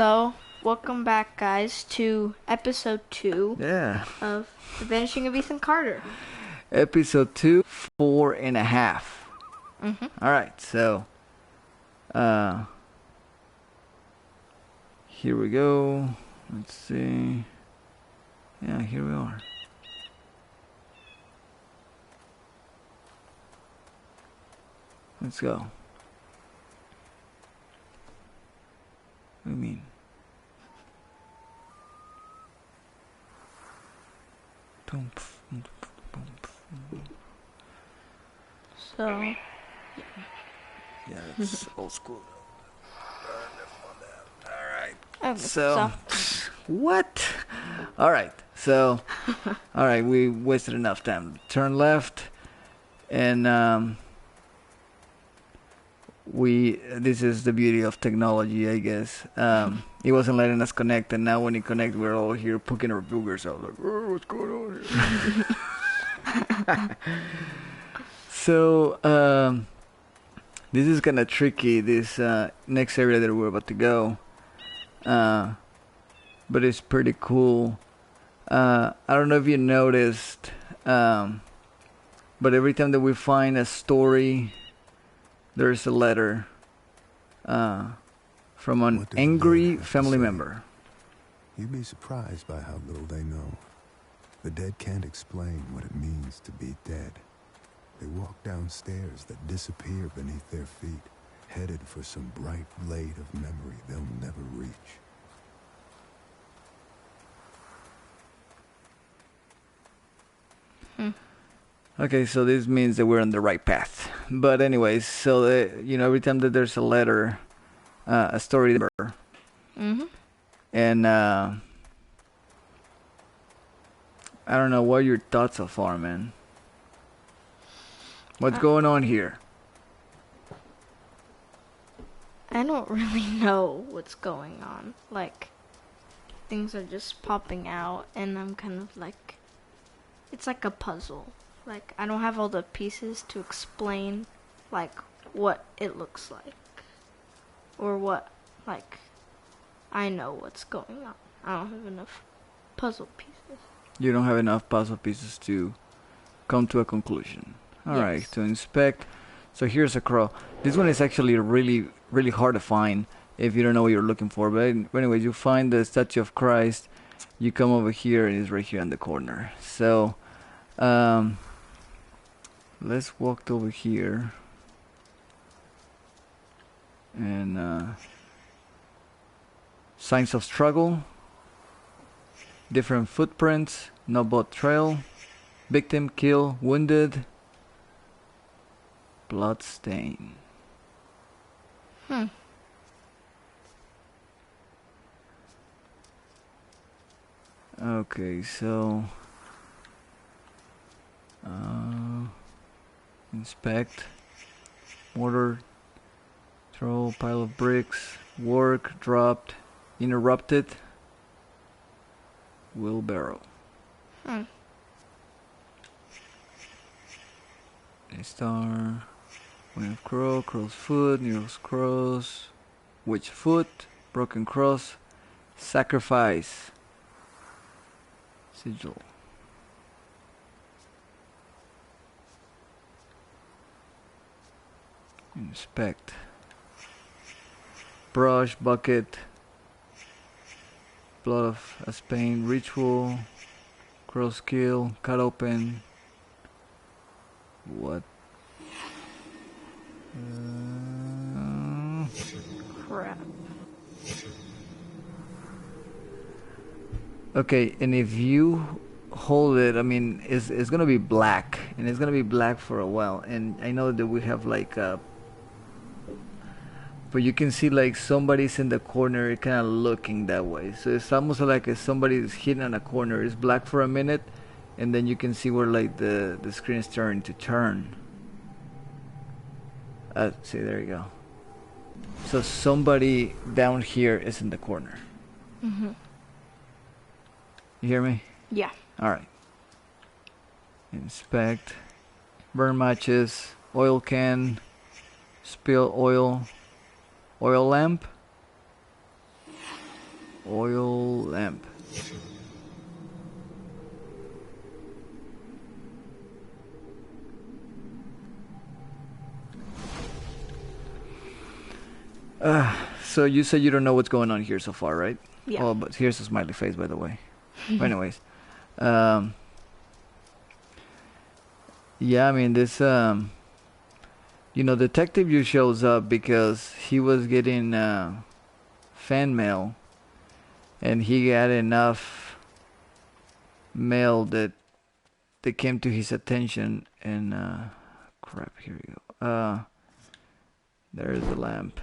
So, welcome back, guys, to episode 2 Yeah. of The Vanishing of Ethan Carter. Episode 2, 4.5. Mm-hmm. Alright, so here we go. Let's see. Yeah, here we are. Let's go. What do you mean? So, Yeah, that's old school. Alright. oh, So, what? Alright, so, alright, we wasted enough time. Turn left, and this is the beauty of technology, I guess. It wasn't letting us connect, and now when it connect, we're all here poking our boogers out like, oh, what's going on here? So, this is kind of tricky, this next area that we're about to go. But it's pretty cool. I don't know if you noticed, but every time that we find a story, there's a letter from an angry family member. You'd be surprised by how little they know. The dead can't explain what it means to be dead. They walk down stairs that disappear beneath their feet, headed for some bright blade of memory they'll never reach. Okay, so this means that we're on the right path. But anyways, so every time that there's a letter, a story, mm-hmm. and I don't know, what are your thoughts so far, man? What's going on here? I don't really know what's going on. Like, things are just popping out, and I'm kind of like, it's like a puzzle. Like, I don't have all the pieces to explain, like, what it looks like. Or what, like, I know what's going on. I don't have enough puzzle pieces. You don't have enough puzzle pieces to come to a conclusion. Alright, Yes. to inspect. So here's a crow. This one is actually really, really hard to find if you don't know what you're looking for. But anyway, you find the statue of Christ. You come over here, and it's right here in the corner. So, let's walk over here. And signs of struggle. Different footprints. No boat trail. Victim, kill, wounded. Blood stain. Okay, so inspect, mortar, throw, pile of bricks, work, dropped, interrupted, wheelbarrow. A star, wing of crow, crow's foot, nero's cross, witch foot, broken cross, sacrifice, sigil. Inspect. Brush, bucket, blood of a Spain, ritual, cross kill, cut open. What? Crap. Okay, and if you hold it, I mean, it's gonna be black, and it's gonna be black for a while. And I know that we have like but you can see like somebody's in the corner, kind of looking that way. So it's almost like if somebody's hidden in a corner. It's black for a minute, and then you can see where like the screen is starting to turn. See, there you go. So somebody down here is in the corner. Mm-hmm. You hear me? Yeah. Alright. Inspect. Burn matches. Oil can. Spill oil. Oil lamp. Oil lamp. So you said you don't know what's going on here so far, right? Yeah. Oh, but here's a smiley face, by the way. But anyways, um, yeah, I mean this, detective just shows up because he was getting fan mail, and he got enough mail that came to his attention, and crap, here we go. There's the lamp.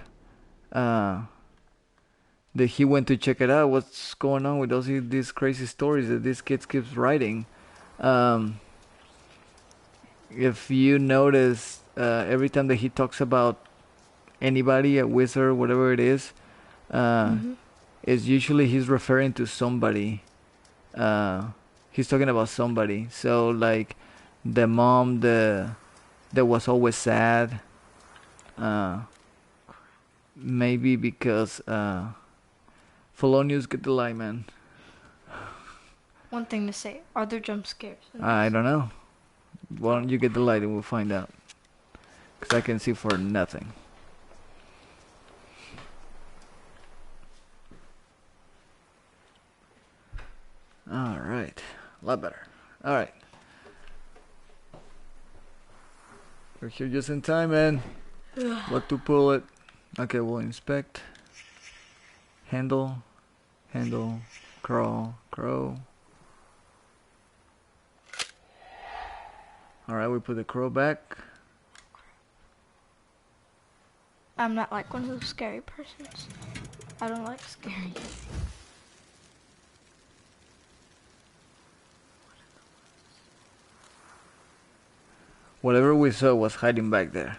That he went to check it out. What's going on with these crazy stories that this kid keeps writing? Um, if you notice, every time that he talks about anybody, a wizard, whatever it Mhm. is usually he's referring to somebody. He's talking about somebody. So like the mom, that was always sad. Uh, maybe because Felonious get the lie, man. One thing to say: are there jump scares in I this? don't know. Why don't you get the light and we'll find out? Because I can see for nothing. Alright. A lot better. Alright. We're here just in time, man. What to pull it? Okay, we'll inspect. Handle. Handle. Crawl. Crow. Alright, we put the crow back. I'm not like one of those scary persons. I don't like scary. Whatever we saw was hiding back there.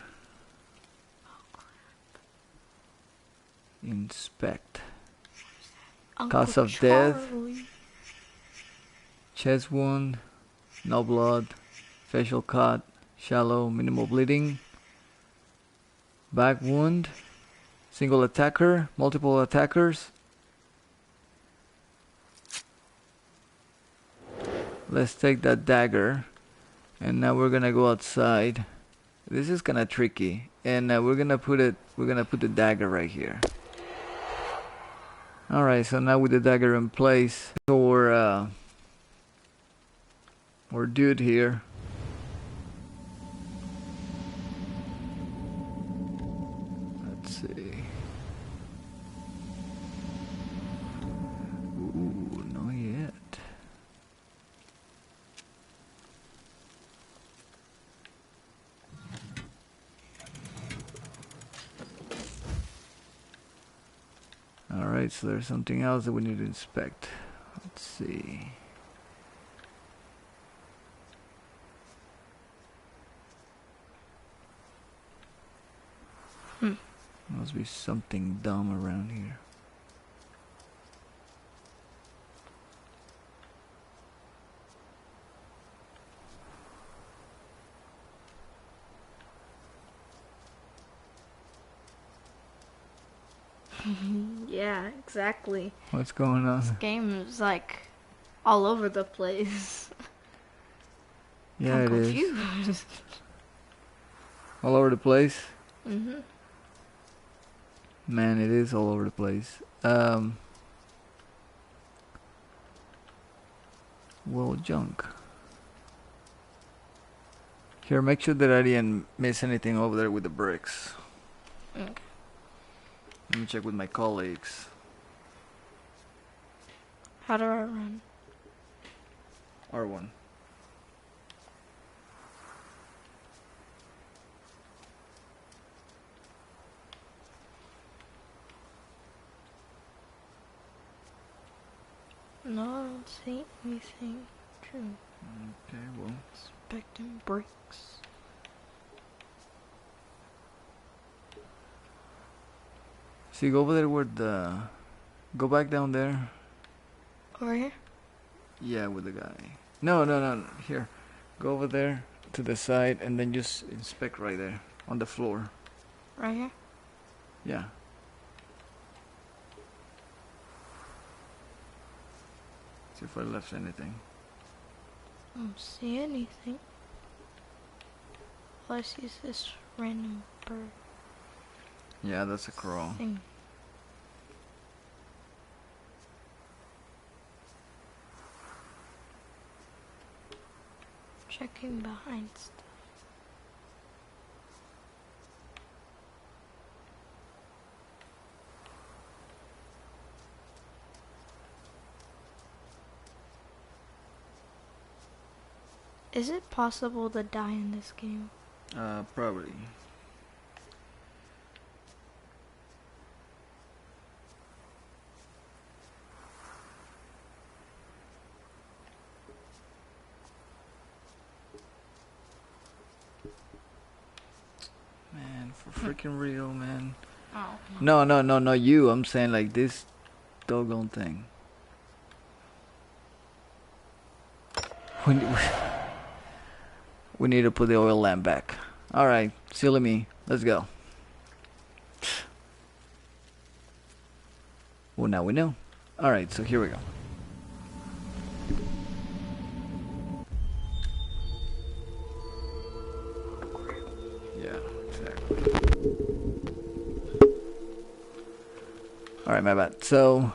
Inspect. Uncle Cause of death. Charlie. Chest wound. No blood. Facial cut. Shallow. Minimal bleeding. Back wound. Single attacker. Multiple attackers. Let's take that dagger. And now we're gonna go outside. This is kinda tricky. And we're gonna put the dagger right here. Alright, so now with the dagger in place, our dude here. Let's see. Ooh, not yet. Alright, so there's something else that we need to inspect. Let's see. Must be something dumb around here. Yeah, exactly. What's going on? This game is like all over the place. Yeah, I'm it is. confused. All over the place. Mhm. Man, it is all over the place. Well, junk. Here, make sure that I didn't miss anything over there with the bricks. Okay. Let me check with my colleagues. How do I run? R1. No, I don't see anything. True. Okay, well. Inspecting bricks. See, go over there where the... Go back down there. Over here? Yeah, with the guy. No, no, no, no. Here. Go over there to the side and then just inspect right there on the floor. Right here? Yeah. See if I left anything. I don't see anything. All I see is this random bird Yeah, that's a crow. thing. Checking behind stuff. Is it possible to die in this game? Probably. Man, for freaking real, man. Oh. No, not you. I'm saying like this doggone thing. We need to put the oil lamp back. Alright, silly me. Let's go. Well, now we know. Alright, so here we go. Yeah, exactly. Alright, my bad. So,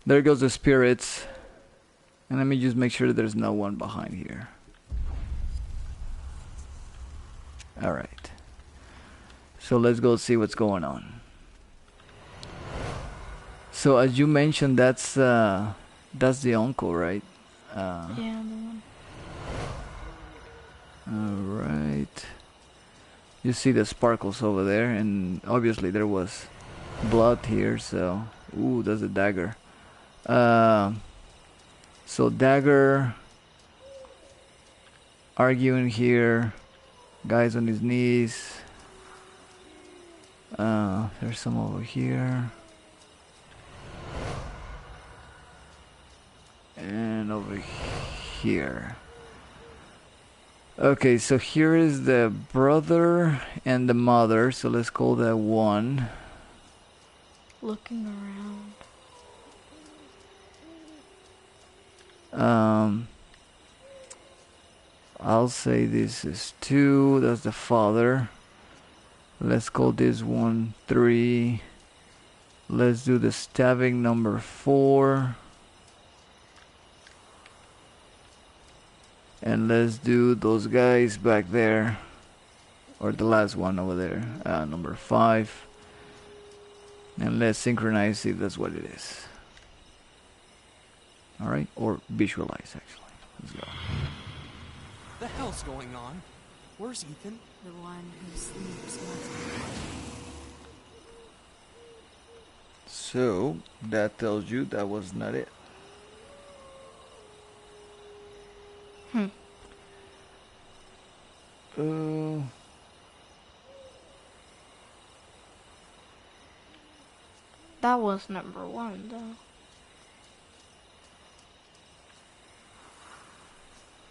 there goes the spirits. And let me just make sure that there's no one behind here. Alright. So let's go see what's going on. So as you mentioned, that's the uncle, right? Yeah, the one. Alright. You see the sparkles over there, and obviously there was blood here, so... Ooh, that's a dagger. So dagger... Arguing here. Guys on his knees. There's some over here. And over here. Okay, so here is the brother and the mother, so let's call that one. Looking around. I'll say this is 2, that's the father. Let's call this one 3. Let's do the stabbing number 4. And let's do those guys back there. Or the last one over there. Number 5. And let's synchronize, see if that's what it is. Alright, or visualize actually. Let's go. The hell's going on? Where's Ethan? The one who sleeps must. So, that tells you that was not it. That was number 1, though.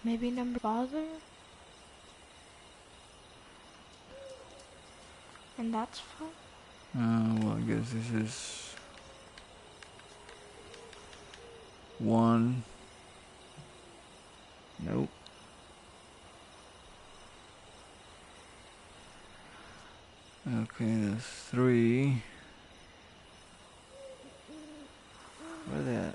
Maybe number father? And that's fine. Well, I guess this is 1. Nope. Okay, that's 3. Where they at?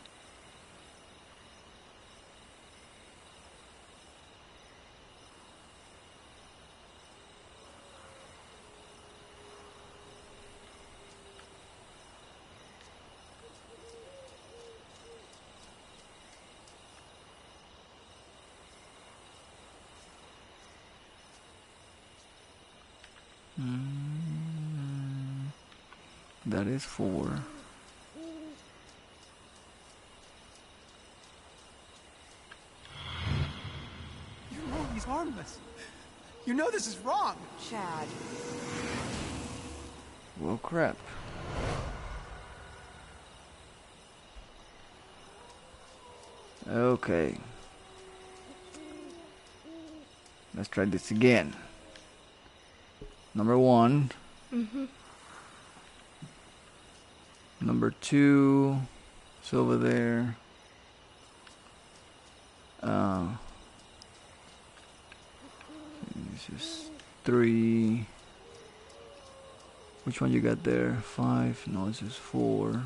That is 4. You know he's harmless. You know this is wrong. Chad. Well, crap. Okay. Let's try this again. Number 1. Number 2. It's over there. It's just 3. Which one you got there? 5. No, it's just 4.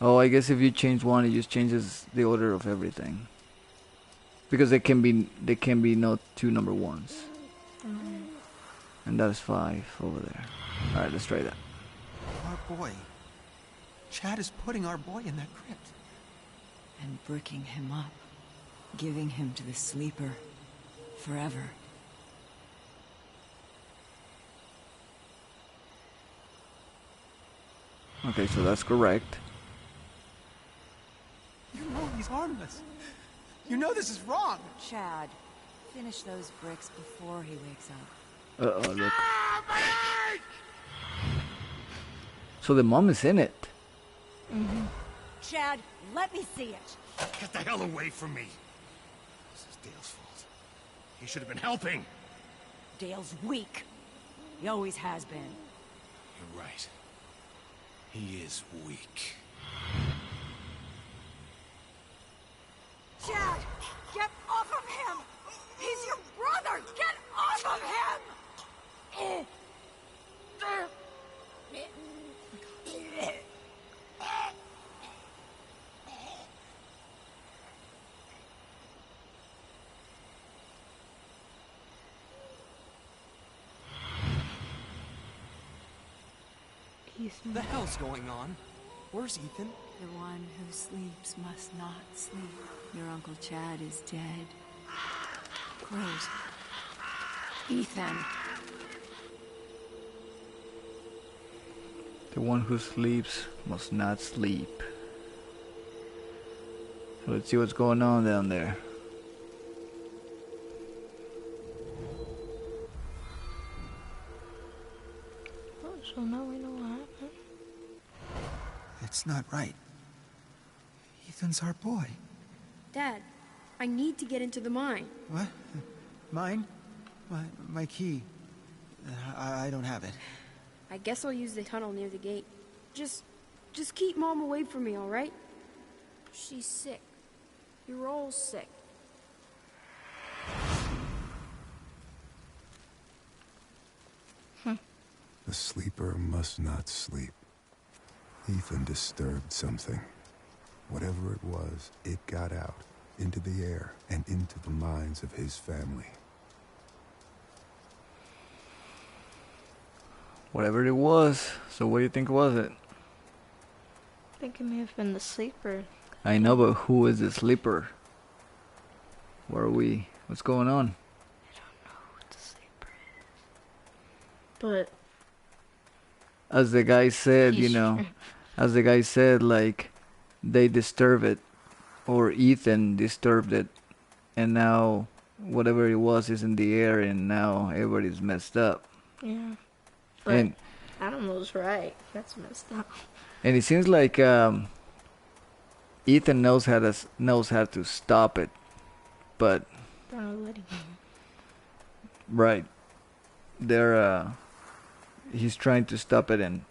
Oh, I guess if you change one, it just changes the order of everything. Because there can be no 2 number 1s. And that's 5 over there. All right, let's try that. Our boy. Chad is putting our boy in that crypt. And bricking him up. Giving him to the sleeper. Forever. Okay, so that's correct. You know he's harmless. You know this is wrong. Chad, finish those bricks before he wakes up. Uh-oh, look. So the mom is in it. Chad, let me see it. Get the hell away from me. This is Dale's fault. He should have been helping. Dale's weak. He always has been. You're right. He is weak. Chad, get off of him! He's your brother! Get off of him! Ethan. What the hell's going on? Where's Ethan? The one who sleeps must not sleep. Your Uncle Chad is dead. Rose. Ethan. The one who sleeps must not sleep. So let's see what's going on down there. Oh, so now we know what happened. It's not right. Ethan's our boy. Dad, I need to get into the mine. What? Mine? My key. I don't have it. I guess I'll use the tunnel near the gate. Just keep Mom away from me, all right? She's sick. You're all sick. The sleeper must not sleep. Ethan disturbed something. Whatever it was, it got out, into the air, and into the minds of his family. Whatever it was. So what do you think was it? I think it may have been the sleeper. I know, but who is the sleeper? Where are we? What's going on? I don't know what the sleeper is. But As the guy said, you he's know, as the guy said, like, they disturbed it, or Ethan disturbed it, and now whatever it was is in the air, and now everybody's messed up. yeah. But And Animal's right. That's messed up. and it seems like Ethan knows how to stop it, but They're not letting him. right, they're he's trying to stop it, and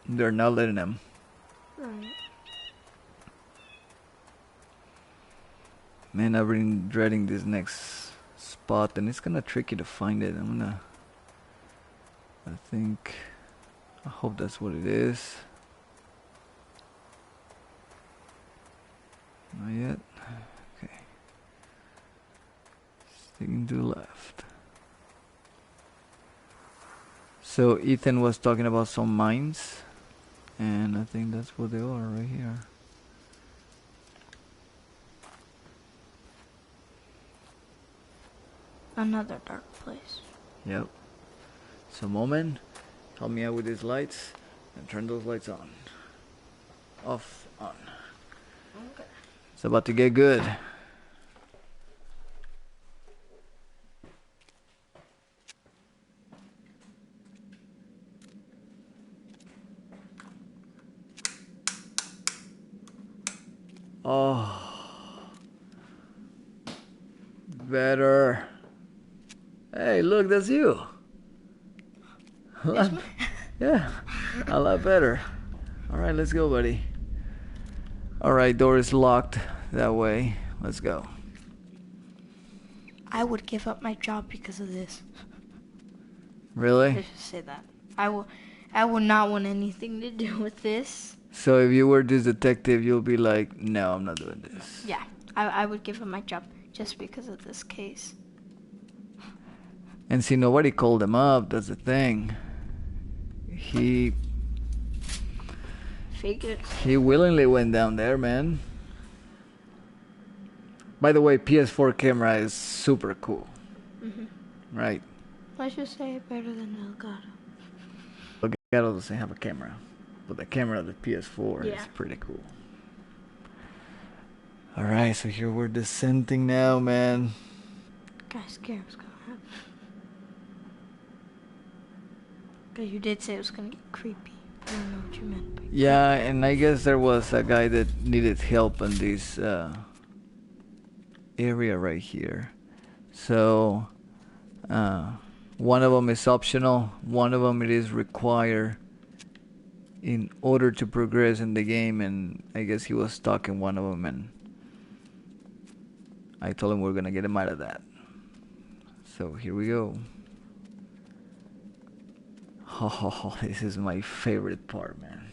they're not letting him. Right. Man, I've been dreading this next spot, and it's kind of tricky to find it. I hope that's what it is. Not yet. Okay. Sticking to the left. So Ethan was talking about some mines, and I think that's what they are right here. Another dark place. Yep. So Moment, help me out with these lights and turn those lights on. Off, on. Okay. It's about to get good. Oh. Better. Hey, look, that's you. Yeah, a lot better. All right, let's go, buddy. All right, door is locked that way. let's go. I would give up my job because of this. Really? Let's just say that. I would not want anything to do with this. So if you were this detective, you'll be like, no, I'm not doing this. Yeah, I would give up my job just because of this case. And see, nobody called him up. That's the thing. He Figured. He willingly went down there, man. By the way, PS4 camera is super cool. Right. Let's just say better than Elgato. Elgato doesn't have a camera, but the camera of the PS4 Yeah. is pretty cool. Alright, so here we're descending now, man. Guys, scared what's gonna happen. Because you did say it was gonna get creepy. I don't know what you meant. But Yeah, and I guess there was a guy that needed help in this area right here. So, one of them is optional, one of them it is required in order to progress in the game, and I guess he was stuck in one of them, and I told him we're gonna get him out of that. So here we go. Oh, this is my favorite part, man.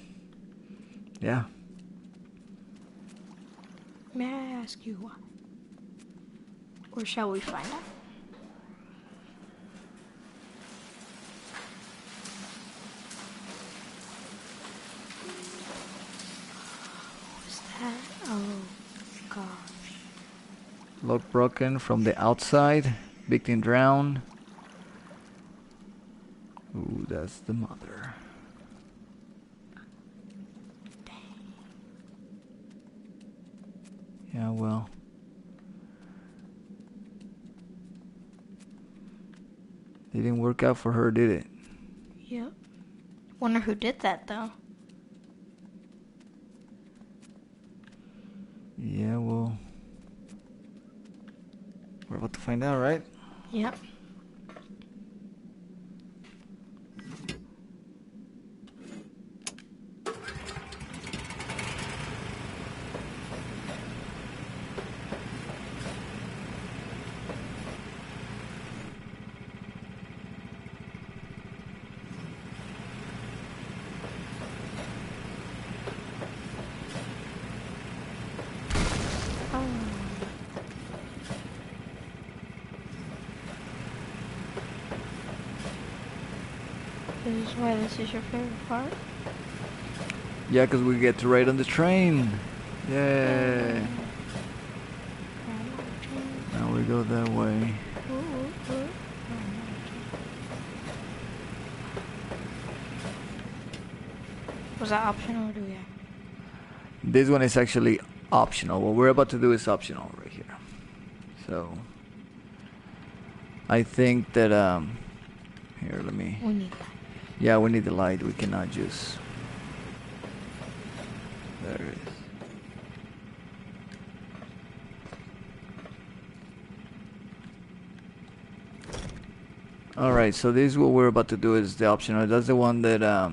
Yeah. may I ask you why? Or shall we find out? What's that? Oh, gosh. Lock broken from the outside. Victim drowned. Ooh, that's the mother. Yeah, well. It didn't work out for her, did it? Yep. Wonder who did that, though. Yeah, well. We're about to find out, right? Yep. This is why this is your favorite part? Yeah, because we get to ride on the train. Yay. Now we go that way. Was that optional or do we have? This one is actually optional. What we're about to do is optional right here. So I think that here, let me. We need that. Yeah, we need the light. We cannot just. There it is. Alright, so this is what we're about to do is the optional. That's the one that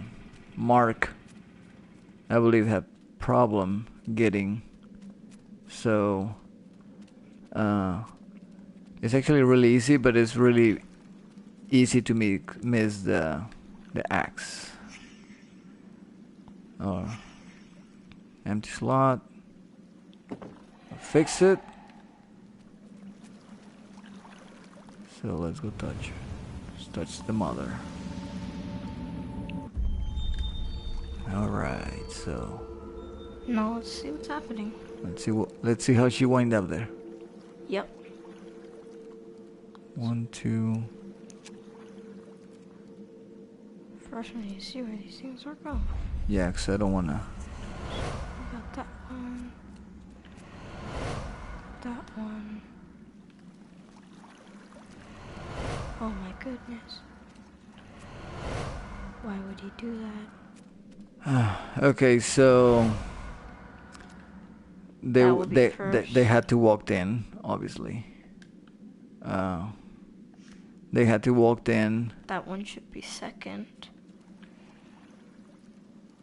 Mark, I believe, had problem getting. So it's actually really easy, but it's really easy to miss the axe. Or empty slot. Fix it. So let's go touch. Let's touch the mother. Alright, so No, let's see what's happening. let's see how she wind up there. Yep. 1, 2. First we need to see where these things are going. Yeah, 'cause I don't wanna. We got that one. That one. Oh my goodness. Why would he do that? Okay, so That would be first. they had to walk in, obviously. They had to walk in. That one should be second.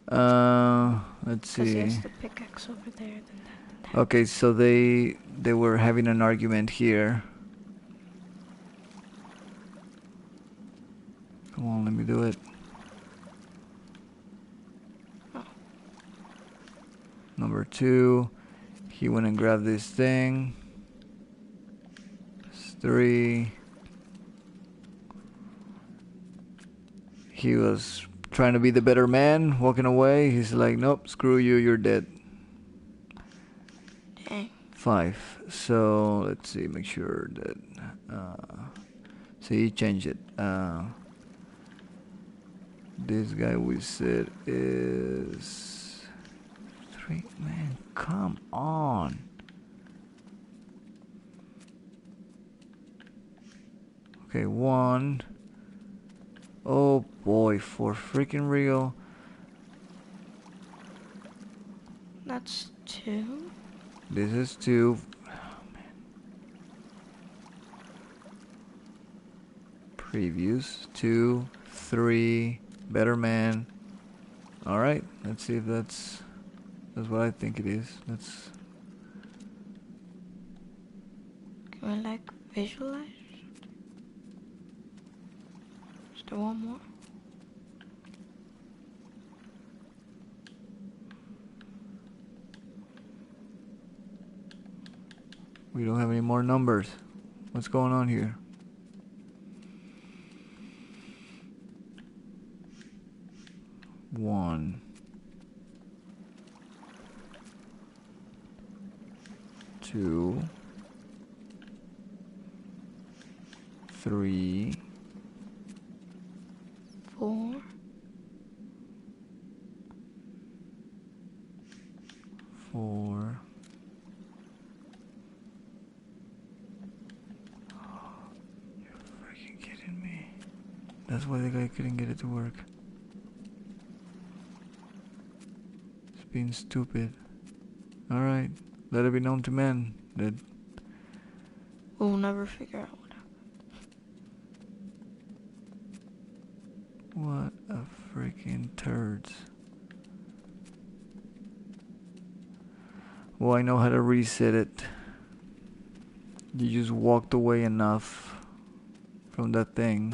Let's Because he see. has the pickaxe over there, then that. Okay, so they were having an argument here. Come on, let me do it. Number 2, he went and grabbed this thing. 3, he was trying to be the better man, walking away. He's like, nope, screw you, you're dead. Dang. 5. So let's see, make sure that so he changed it. This guy we said is 3. Man, come on. Okay, 1. Oh boy, for freaking real. That's 2. This is 2. Oh, man. Previews 2, 3, better man. All right, let's see if that's what I think it is. Let's. Can we like visualize? Is there one more? We don't have any more numbers. What's going on here? One. 2. 3. 4. 4. You're freaking kidding me. That's why the guy couldn't get it to work. It's being stupid. Alright, let it be known to men that We'll never figure out what happened. what a freaking turds. Well, I know how to reset it. You just walked away enough from that thing.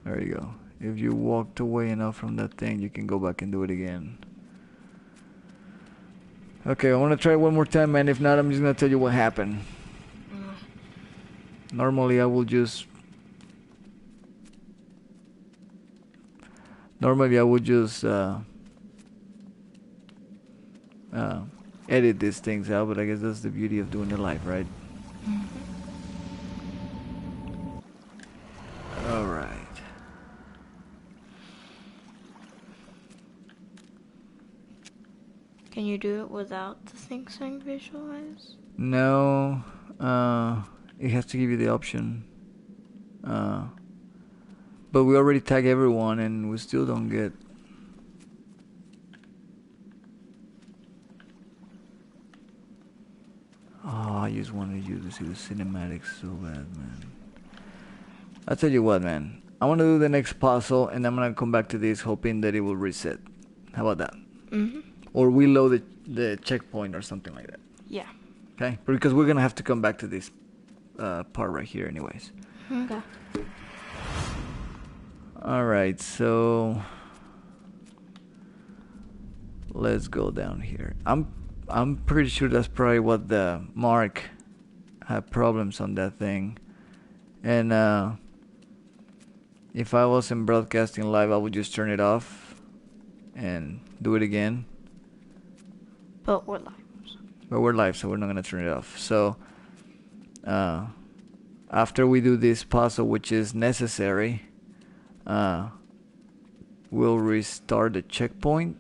There you go. If you walked away enough from that thing, you can go back and do it again. Okay, I want to try it one more time, man. If not, I'm just going to tell you what happened. Normally, I will just... edit these things out, but I guess that's the beauty of doing it live, right? Alright. Can you do it without the thing saying visualize? No, it has to give you the option. But we already tag everyone and we still don't get... Oh, I just wanted you to see the cinematics so bad, man. I'll tell you what, man. I want to do the next puzzle and I'm going to come back to this hoping that it will reset. How about that? Mm-hmm. Or we load the checkpoint or something like that. Yeah. Okay? Because we're going to have to come back to this part right here anyways. Okay. Alright, so... let's go down here. I'm pretty sure that's probably what the Mark had problems on that thing. And if I wasn't broadcasting live, I would just turn it off and do it again. But we're live. But we're live, so we're not gonna turn it off. So after we do this puzzle, which is necessary, we'll restart the checkpoint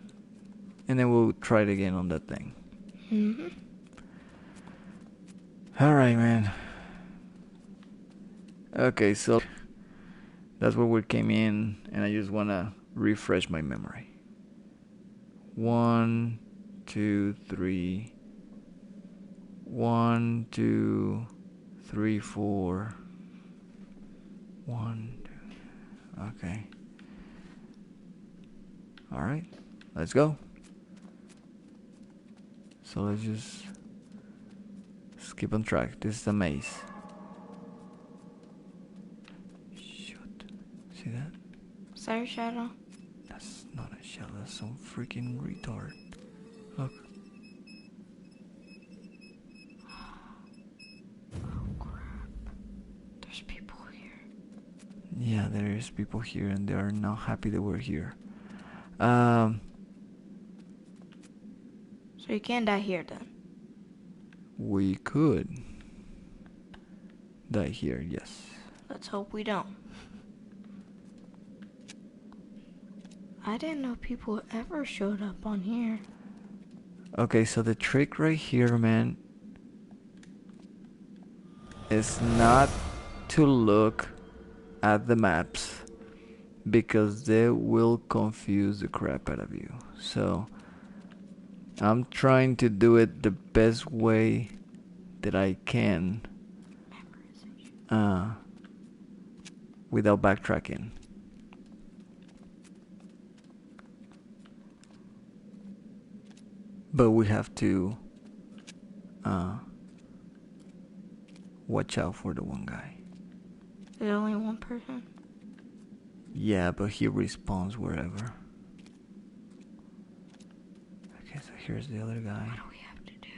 and then we'll try it again on that thing. Mm-hmm. Alright, man. Okay, so that's where we came in, and I just want to refresh my memory. 1, 2, 3. 1, 2, 3, 4. 1, 2. Okay. Alright, let's go. So let's just skip on track. This is a maze. Shoot. See that? Is that your shadow? That's not a shadow. That's some freaking retard. Look. Oh crap. There's people here. Yeah, there is people here and they are not happy that we're here. So you can't die here then? We could die here, yes. Let's hope we don't. I didn't know people ever showed up on here. Okay, so the trick right here, man, is not to look at the maps because they will confuse the crap out of you. So I'm trying to do it the best way that I can without backtracking. But we have to watch out for the one guy. There's only one person? Yeah, but he respawns wherever. Okay, so here's the other guy. What do we have to do?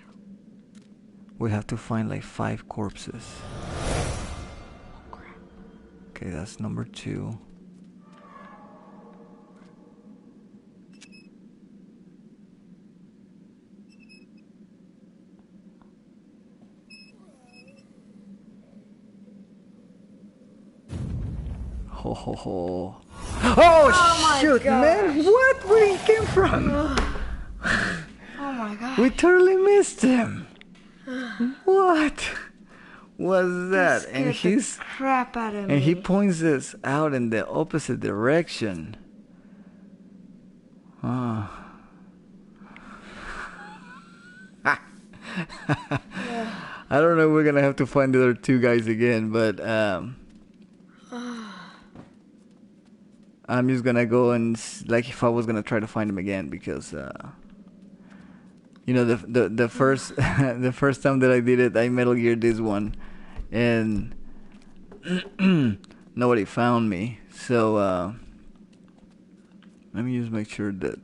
We have to find like 5 corpses. Oh crap. Okay, that's number 2. Ho ho ho. Oh shoot, man! What? Where he came from? Oh my god. We totally missed him. What was that? And he's crap out of me. and he points us out in the opposite direction. Oh. I don't know if we're gonna have to find the other 2 guys again, but I'm just gonna go and like if I was gonna try to find him again because you know the first the first time that I did it, I Metal Geared this one and nobody found me. So let me just make sure that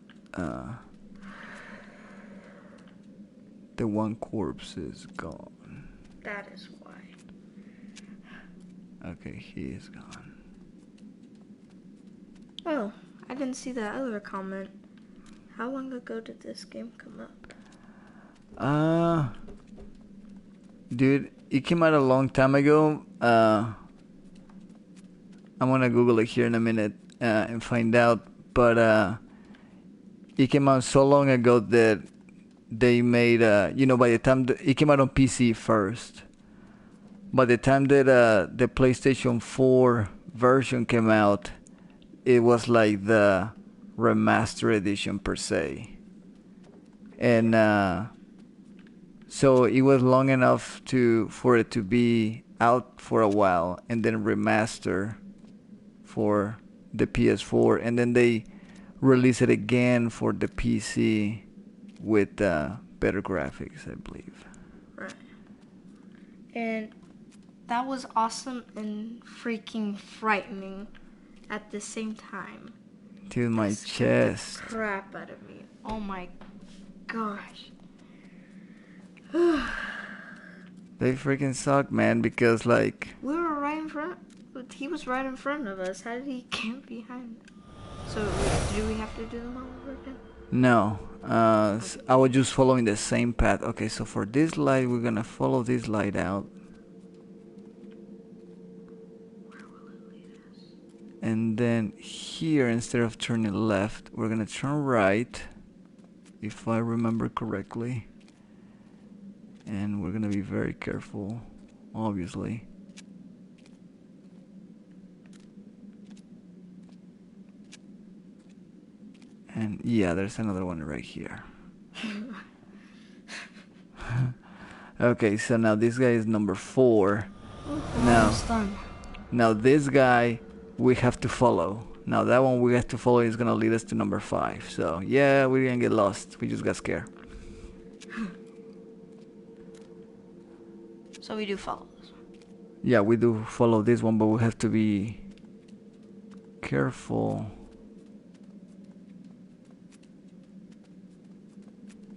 the one corpse is gone. That is why. Okay, he is gone. Oh, I didn't see that other comment. How long ago did this game come up? Dude, it came out a long time ago. I'm gonna Google it here in a minute and find out. But it came out so long ago that they made, you know, by the time it came out on PC first. By the time that the PlayStation 4 version came out, it was like the remaster edition per se. And so it was long enough for it to be out for a while and then remaster for the PS4, and then they release it again for the PC with better graphics, I believe. Right. And that was awesome and freaking frightening at the same time. To my That scared chest. the crap out of me. Oh my gosh. They freaking suck, man, because like We were right in front. He was right in front of us. How did he get behind? So do we have to do them all over again? no. I was just following the same path. Okay, so for this light, we're gonna follow this light out. And then here, instead of turning left, we're gonna turn right, if I remember correctly. And we're gonna be very careful, obviously. And yeah, there's another one right here. Okay, so now this guy is number 4. Now this guy we have to follow. Now that one we have to follow is gonna lead us to number 5. So yeah, we didn't get lost. We just got scared. So we do follow this one. Yeah, we do follow this one, but we have to be careful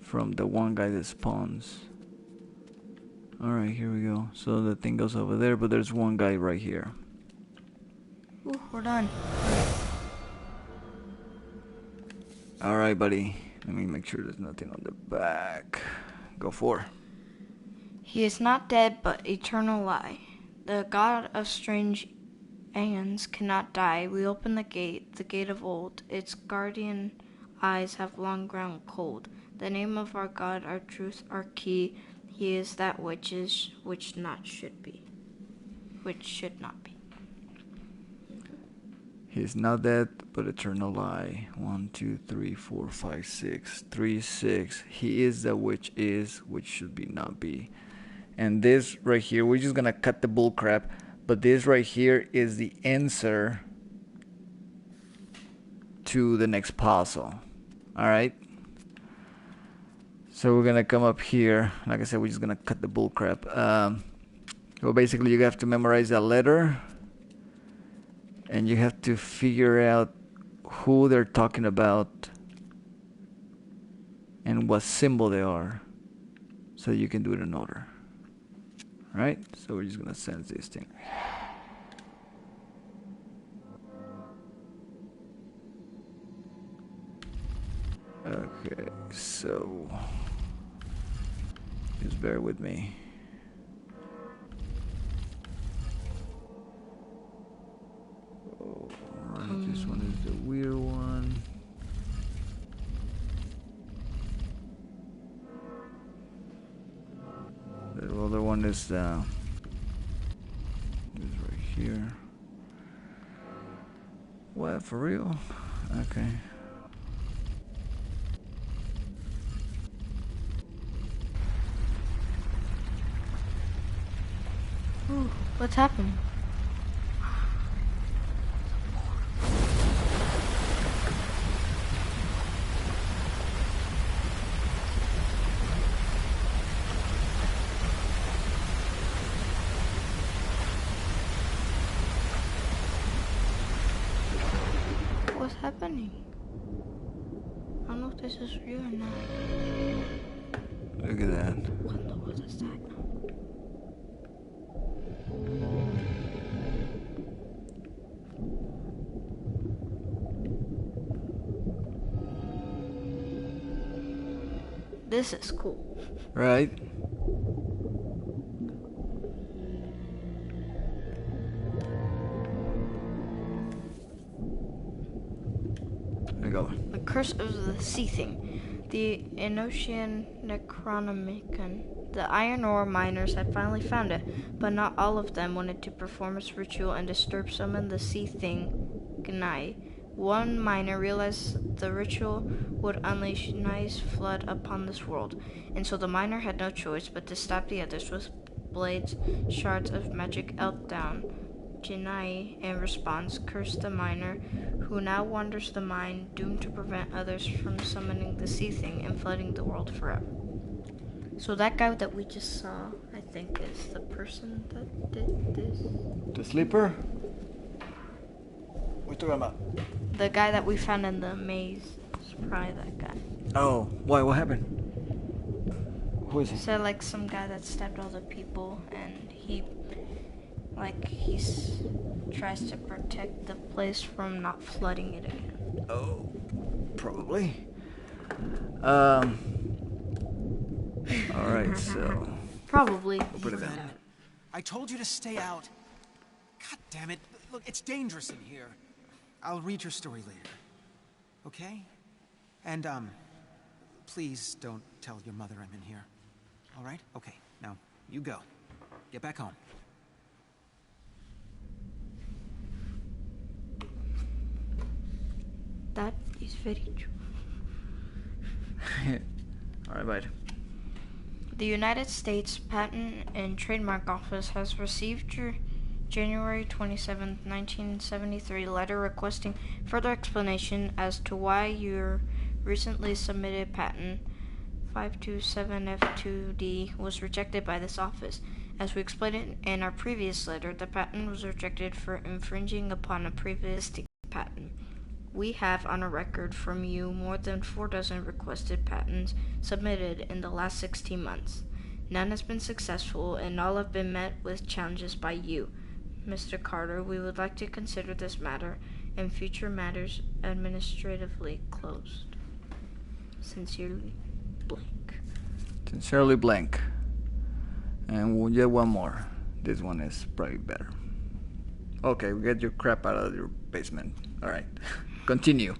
from the one guy that spawns. Alright, here we go. So the thing goes over there, but there's one guy right here. Ooh, we're done. Alright, buddy. Let me make sure there's nothing on the back. Go for. He is not dead, but eternal lie. The god of strange aeons cannot die. We open the gate of old. Its guardian eyes have long ground cold. The name of our God, our truth, our key. He is that which is, which not should be, which should not be. He is not dead, but eternal lie. 1, 2, 3, 4, 5, 6. 3, 6. He is that which is, which should be not be. And this right here, we're just gonna cut the bull crap. But this right here is the answer to the next puzzle. Alright? So we're gonna come up here. Like I said, we're just gonna cut the bull crap. Well, basically, you have to memorize that letter. And you have to figure out who they're talking about and what symbol they are, so you can do it in order. Right? So we're just gonna sense this thing. Okay, so just bear with me. Alright, this one is the weird one. The other one is right here. What, for real? Okay. Ooh, what's happening? What's happening? I don't know if this is real or not. Look at that. What is that? This is cool. Right? There we go. The Curse of the Sea Thing. The Enochian Necronomicon. The iron ore miners had finally found it, but not all of them wanted to perform its ritual and summon the Sea Thing, Gnai. One miner realized the ritual would unleash Gnai's flood upon this world, and so the miner had no choice but to stop the others with blades, shards of magic down. Gnai, in response, cursed the miner, who now wanders the mine, doomed to prevent others from summoning the Sea Thing and flooding the world forever. So that guy that we just saw, I think, is the person that did this. The sleeper? What are you talking about? The guy that we found in the maze is probably that guy. Oh, why? What happened? Who is he? So like some guy that stabbed all the people, and he tries to protect the place from not flooding it again. Oh, probably. Alright, so Probably. we'll put it down. I told you to stay out. God damn it. Look, it's dangerous in here. I'll read your story later. Okay? And, please don't tell your mother I'm in here. All right? Okay, now, you go. Get back home. That is very true. Alright, bye. The United States Patent and Trademark Office has received your January 27, 1973 letter requesting further explanation as to why your recently submitted patent 527F2D was rejected by this office. As we explained in our previous letter, the patent was rejected for infringing upon a previous patent. We have on a record from you more than 4 dozen requested patents submitted in the last 16 months. None has been successful, and all have been met with challenges by you. Mr. Carter, we would like to consider this matter and future matters administratively closed. Sincerely, Blank. Sincerely Blank. And we'll get one more. This one is probably better. Okay, get your crap out of your basement. Alright. Continue.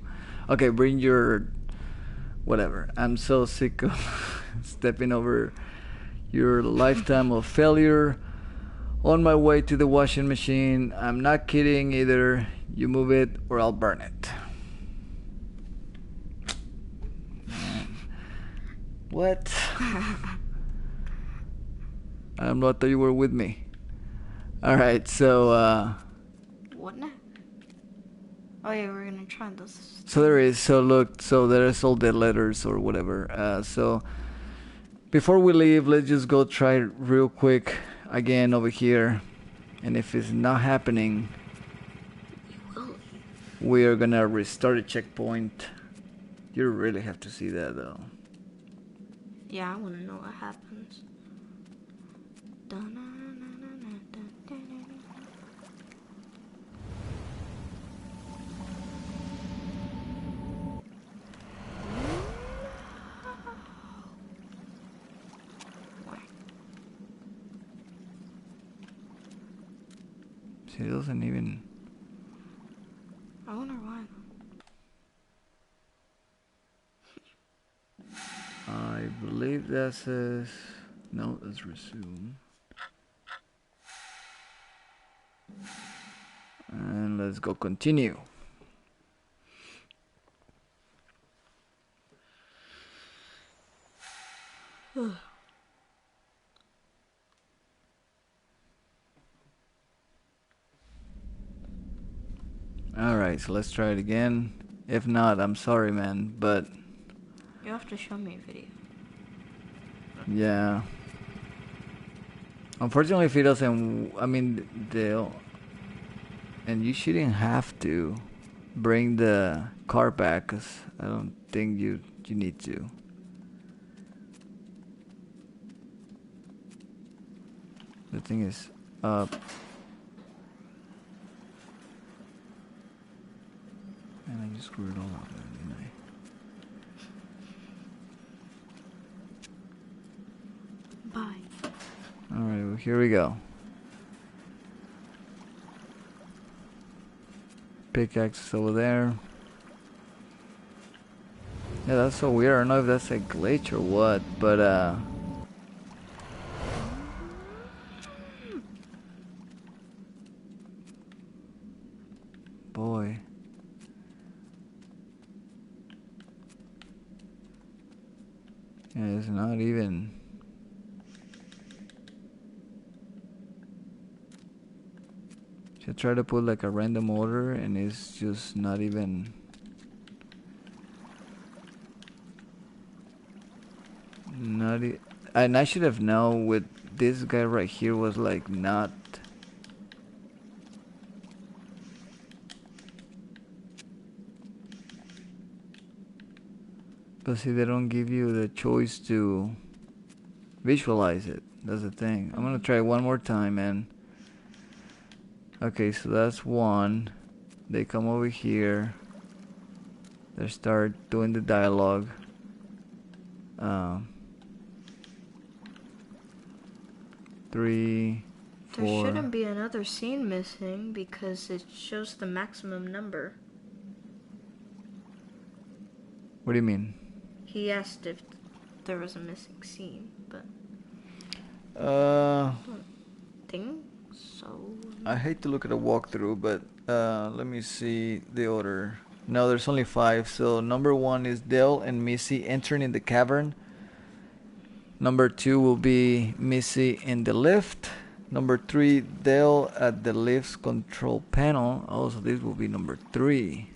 Okay, bring your whatever. I'm so sick of stepping over your lifetime of failure. On my way to the washing machine. I'm not kidding either. You move it or I'll burn it. Man. What? I thought you were with me. Alright, so What now? Oh yeah, we're gonna try this. so there is, so look, so there's all the letters or whatever. So before we leave, let's just go try it real quick again over here. And if it's not happening, we are gonna restart a checkpoint. You really have to see that though. Yeah, I wanna know what happens. See, it doesn't even. I wonder why. I believe that says. No, let's resume. And let's go continue. Alright, so let's try it again. If not, I'm sorry, man, but You have to show me a video. yeah. Unfortunately, if he doesn't, I mean, they'll. And you shouldn't have to bring the car back, cause I don't think you need to. The thing is up. And I just screwed it all up, didn't I? Bye. Alright, well, here we go. Pickaxe is over there. Yeah, that's so weird. I don't know if that's a glitch or what, but boy. Yeah, it's not even. Should try to put like a random order and it's just not even. And I should have known with this guy right here was like not. But see, they don't give you the choice to visualize it. That's the thing. I'm gonna try one more time, man. Okay, so that's one. They come over here. They start doing the dialogue. 3, 4. There shouldn't be another scene missing because it shows the maximum number. What do you mean? He asked if there was a missing scene, but Uh, I don't think so. I hate to look at a walkthrough, but let me see the order. No, there's only 5. So number 1 is Dale and Missy entering in the cavern. Number 2 will be Missy in the lift. Number 3, Dale at the lift's control panel. Also, this will be number 3.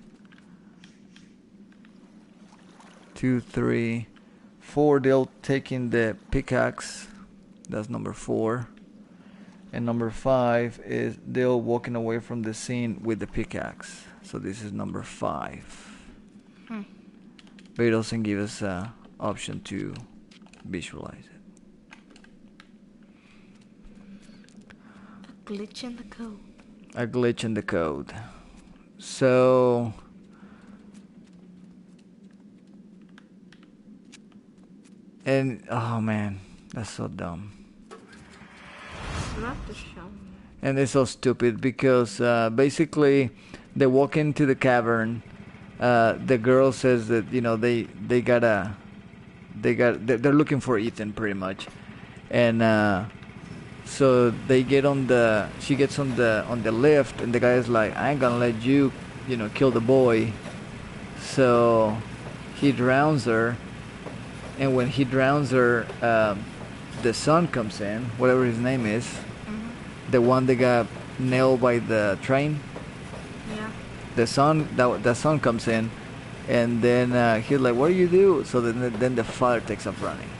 2, 3, 4. Dale taking the pickaxe. That's number 4. And number 5 is Dale walking away from the scene with the pickaxe. So this is number 5. But it doesn't give us an option to visualize it. A glitch in the code. A glitch in the code. So and oh man, that's so dumb. Not to show me. And it's so stupid because basically they walk into the cavern. The girl says that they're looking for Ethan pretty much, and so they get on the she gets on the lift, and the guy is like, I ain't gonna let you kill the boy. So he drowns her, and when he drowns her, the son comes in, whatever his name is, the one that got nailed by the train. Yeah. The son comes in, and then he's like, "What do you do?" So then the father takes off running.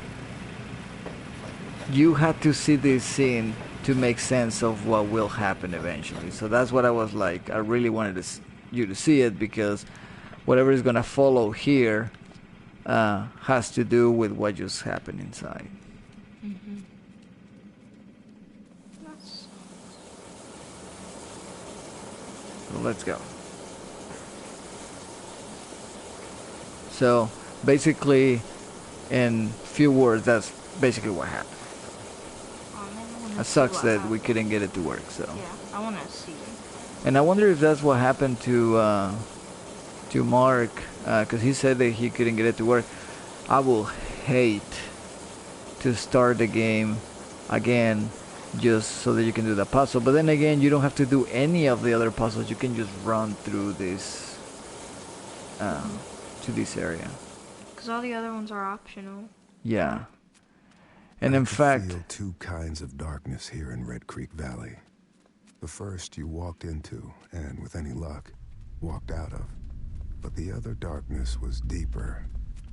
You had to see this scene to make sense of what will happen eventually. So that's what I was like. I really wanted you to see it, because whatever is gonna follow here has to do with what just happened inside. So let's go. So basically, in few words, that's basically what happened. It sucks that we couldn't get it to work. So Yeah, I want to see. and I wonder if that's what happened to Mark, because he said that he couldn't get it to work. I will hate to start the game again just so that you can do the puzzle. But then again, you don't have to do any of the other puzzles. You can just run through this to this area. Because all the other ones are optional. Yeah. And I in could fact, feel two kinds of darkness here in Red Creek Valley. The first you walked into, and with any luck, walked out of. But the other darkness was deeper,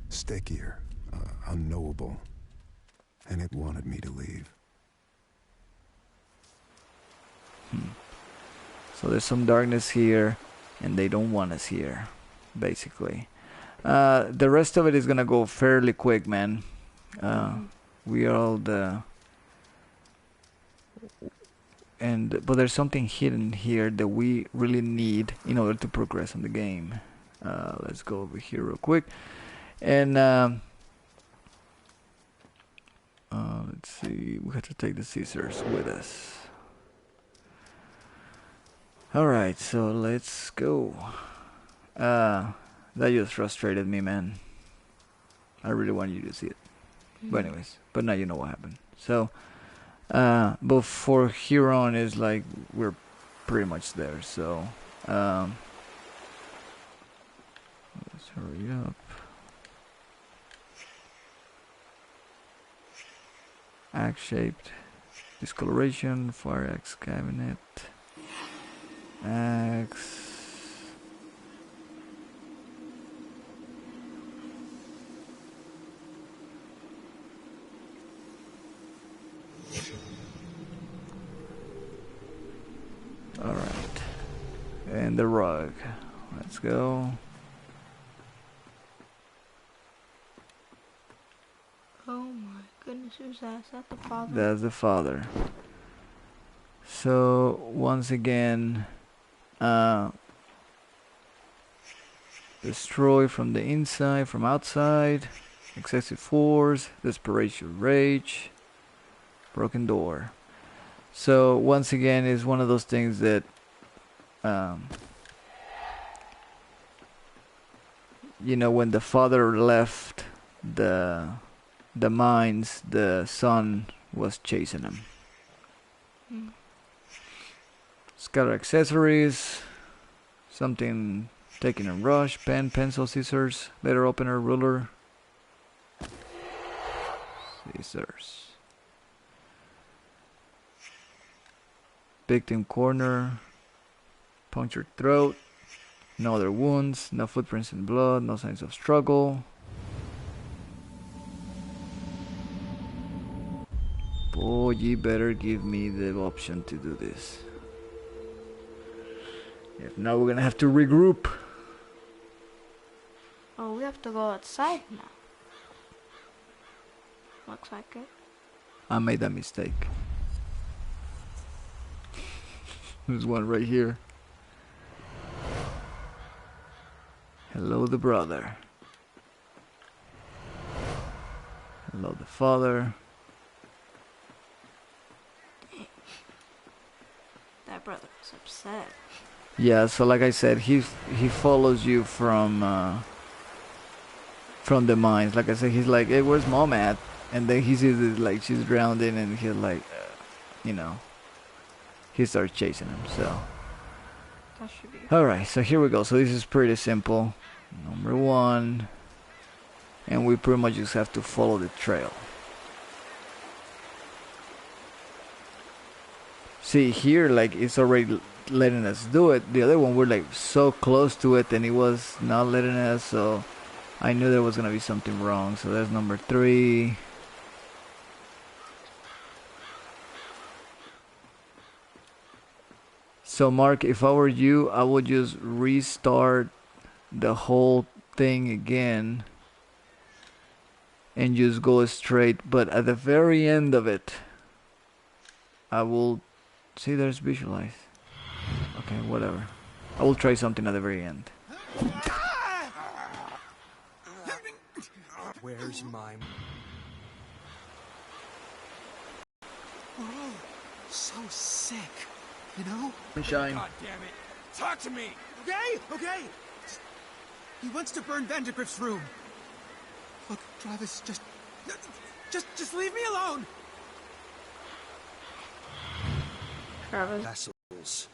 stickier, unknowable. And it wanted me to leave. so there's some darkness here, and they don't want us here, basically. The rest of it is gonna go fairly quick, man. We are all but there's something hidden here that we really need in order to progress in the game. Let's go over here real quick, and let's see. We have to take the scissors with us. All right, so let's go. That just frustrated me, man. I really wanted you to see it. But anyways, but now you know what happened. So, but for here on is like we're pretty much there. So, let's hurry up. Axe-shaped discoloration, fire axe cabinet, axe. All right, and the rug. Let's go. Oh my goodness, who's that? Is that the father? That's the father. So once again, destroy from the inside, from outside, excessive force, desperation, rage, broken door. So once again, is one of those things that when the father left the mines, the son was chasing him. Scatter accessories, something taking a rush, pen, pencil, scissors, letter opener, ruler, scissors. Victim corner, punctured throat, no other wounds, no footprints in blood, no signs of struggle. Boy, you better give me the option to do this. If not, we're gonna have to regroup. Oh, we have to go outside now. Looks like it. I made a mistake. There's one right here. Hello, the brother. Hello, the father. That brother was upset. Yeah, so like I said, he follows you from the mines. Like I said, he's like, "Hey, where's mom at?" And then he sees it, like she's drowning, and he's like, you know, he starts chasing him. So, That should be. all right, so here we go. So this is pretty simple. Number one, and we pretty much just have to follow the trail. See here, like it's already letting us do it. The other one, we're like so close to it, and it was not letting us. So I knew there was gonna be something wrong. So that's number 3. So Mark, if I were you, I would just restart the whole thing again and just go straight. But at the very end of it, I will see there's visualize. Okay, whatever. I will try something at the very end. Where's my... We're all so sick, you know? Sunshine. God damn it. Talk to me. Okay. He wants to burn Vandergrift's room. Look, Travis, just leave me alone. Travis. Vessels.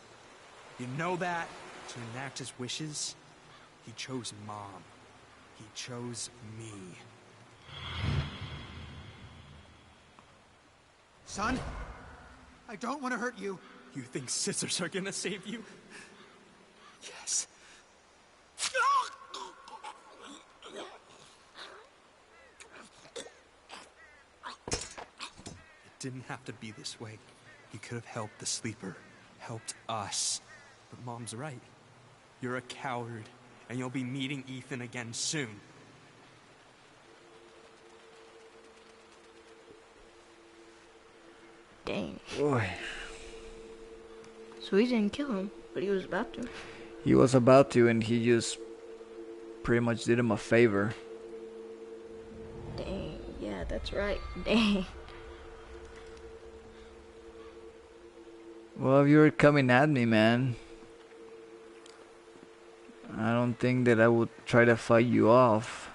You know that? To enact his wishes, he chose Mom. He chose me. Son, I don't want to hurt you. You think scissors are gonna save you? Yes. It didn't have to be this way. He could have helped the sleeper, helped us. But Mom's right. You're a coward, and you'll be meeting Ethan again soon. Dang. Boy. So he didn't kill him, but he was about to. He was about to, and he just pretty much did him a favor. Dang. Yeah, that's right. Dang. Well, if you were coming at me, man, I don't think that I would try to fight you off.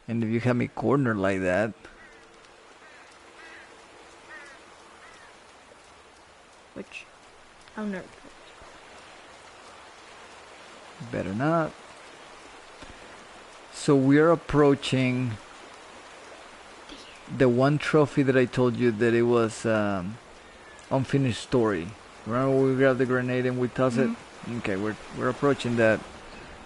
And if you had me cornered like that, Which, I'll never do better not. So we're approaching the one trophy that I told you that it was unfinished story. Remember when we grabbed the grenade and we toss it? Okay, we're approaching that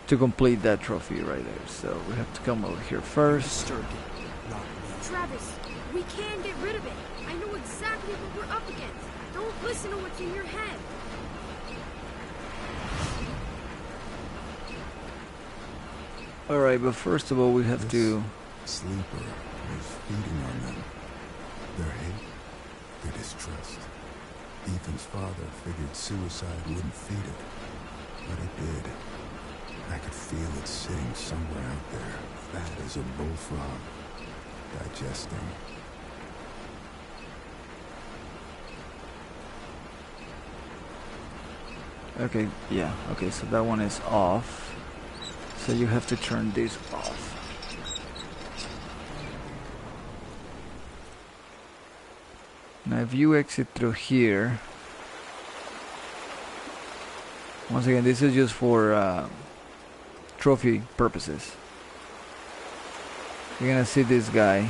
to complete that trophy right there. So we have to come over here first. Travis, we can get rid of it. I know exactly what we're up against. Don't listen to what's in your head. Alright, but first of all we have to... Sleeper was feeding on them. Their hate, their distrust. Ethan's father figured suicide wouldn't feed it, but it did. I could feel it sitting somewhere out there, fat as a bullfrog, digesting. Okay, yeah, okay, so that one is off. So you have to turn this off. Now if you exit through here, once again this is just for trophy purposes. You're gonna see this guy.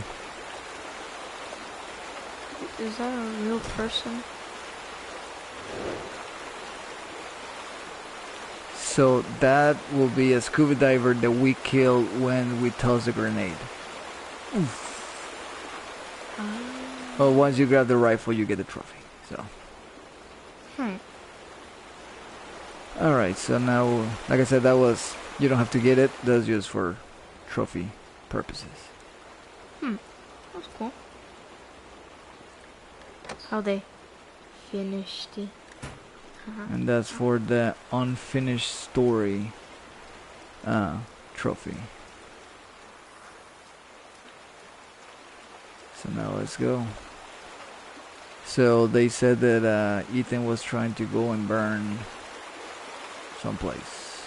Is that a real person? So that will be a scuba diver that we kill when we toss the grenade. Oh, once you grab the rifle, you get the trophy. So. Alright, so now, like I said, that was, you don't have to get it, that's just for trophy purposes. That's cool. How they finished it. And that's for the unfinished story trophy. So now let's go. So they said that Ethan was trying to go and burn someplace.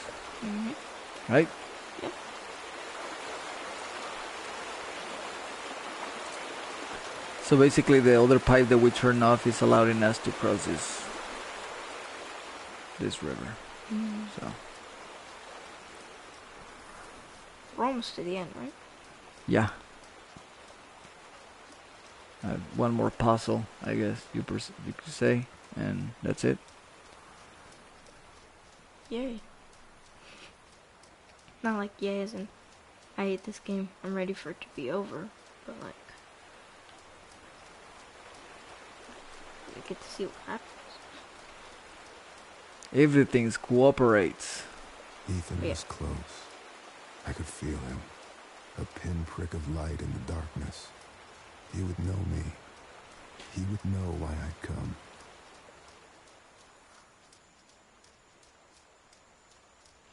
Right? Yep. So basically the other pipe that we turned off is allowing us to cross this river. So We're almost to the end, right? yeah. One more puzzle, I guess you could say, and that's it. Yay. Not like yay as in I hate this game, I'm ready for it to be over, but like I get to see what happens. Everything cooperates. Ethan was close. I could feel him. A pinprick of light in the darkness. He would know me. He would know why I'd come.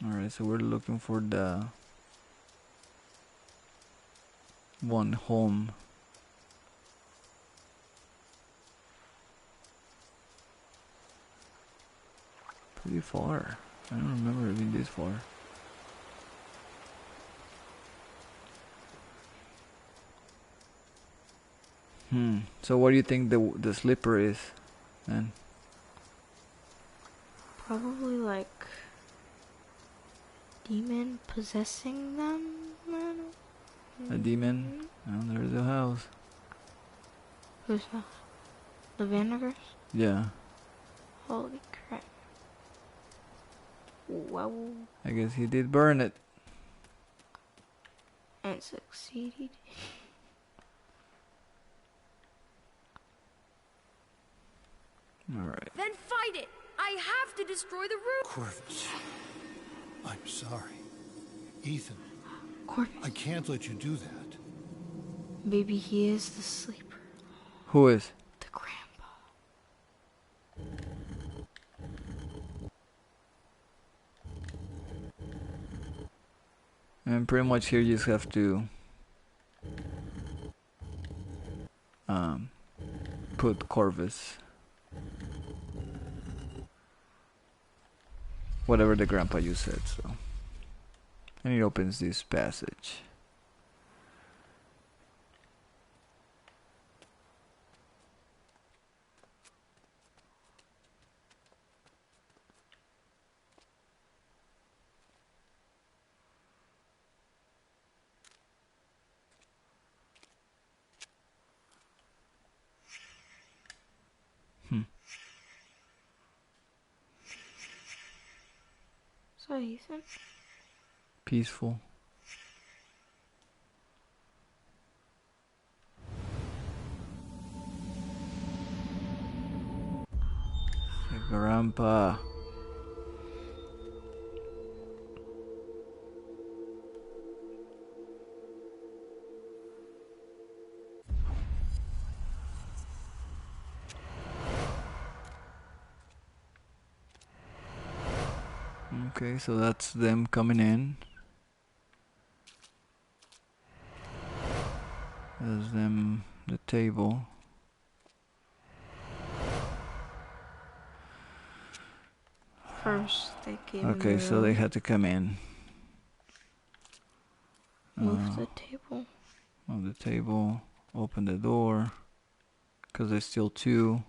Alright, so we're looking for the one home. Pretty far. I don't remember it being this far. So what do you think the slipper is, then? Probably like demon possessing them. A demon? Oh, there's a house. Who's that? The Vanagers? Yeah. Holy crap. Wow. I guess he did burn it. And succeeded. Alright. Then fight it! I have to destroy the roof! Corvus, I'm sorry. Ethan, Corvus. I can't let you do that. Maybe he is the sleeper. Who is? The grandpa. And pretty much here you just have to put Corvus. Whatever the grandpa you said, so. And it opens this passage. So Ethan? Peaceful. The grandpa. Okay, so that's them coming in. There's them, the table. First they came Okay, in. so they had to come in. Move the table. Move the table. Open the door. Because there's still two.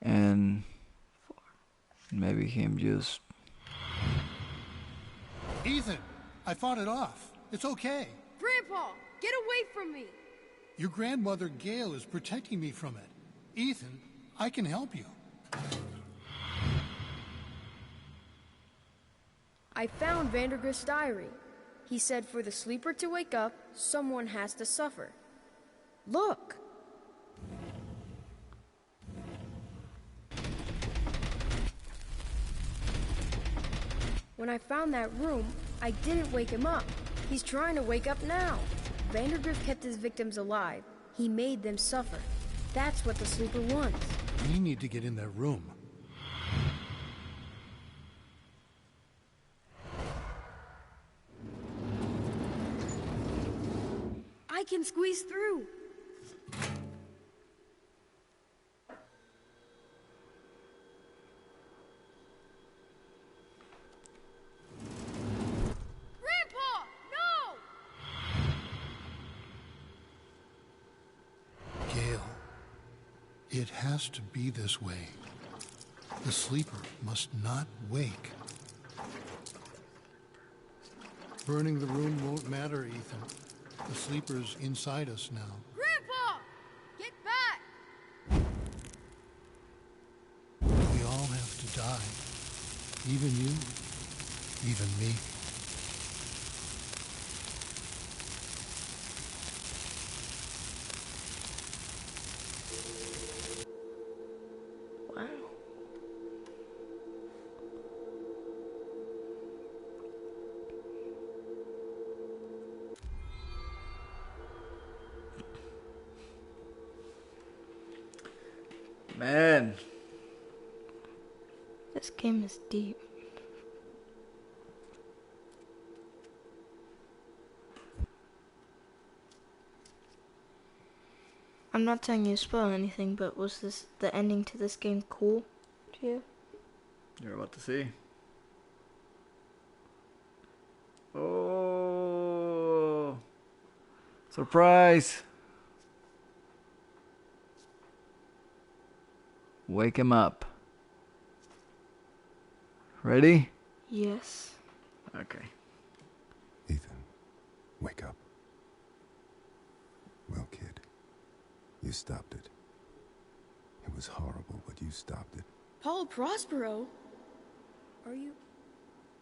And maybe him just... Ethan, I fought it off. It's okay. Grandpa, get away from me! Your grandmother Gail is protecting me from it. Ethan, I can help you. I found Vandergrist's diary. He said for the sleeper to wake up, someone has to suffer. Look, When I found that room, I didn't wake him up. He's trying to wake up now. Vandergrift kept his victims alive. He made them suffer. That's what the sleeper wants. We need to get in that room. I can squeeze through. Grandpa, no! Gale, it has to be this way. The sleeper must not wake. Burning the room won't matter, Ethan. The sleeper's inside us now. Grandpa! Get back! We all have to die. Even you, even me. Wow. Man, This game is deep. I'm not telling you to spoil anything, but was the ending to this game cool to you? you're about to see. Oh, surprise! Wake him up. Ready? Yes. Okay. Ethan, wake up. Well, kid, you stopped it. It was horrible, but you stopped it. Paul Prospero?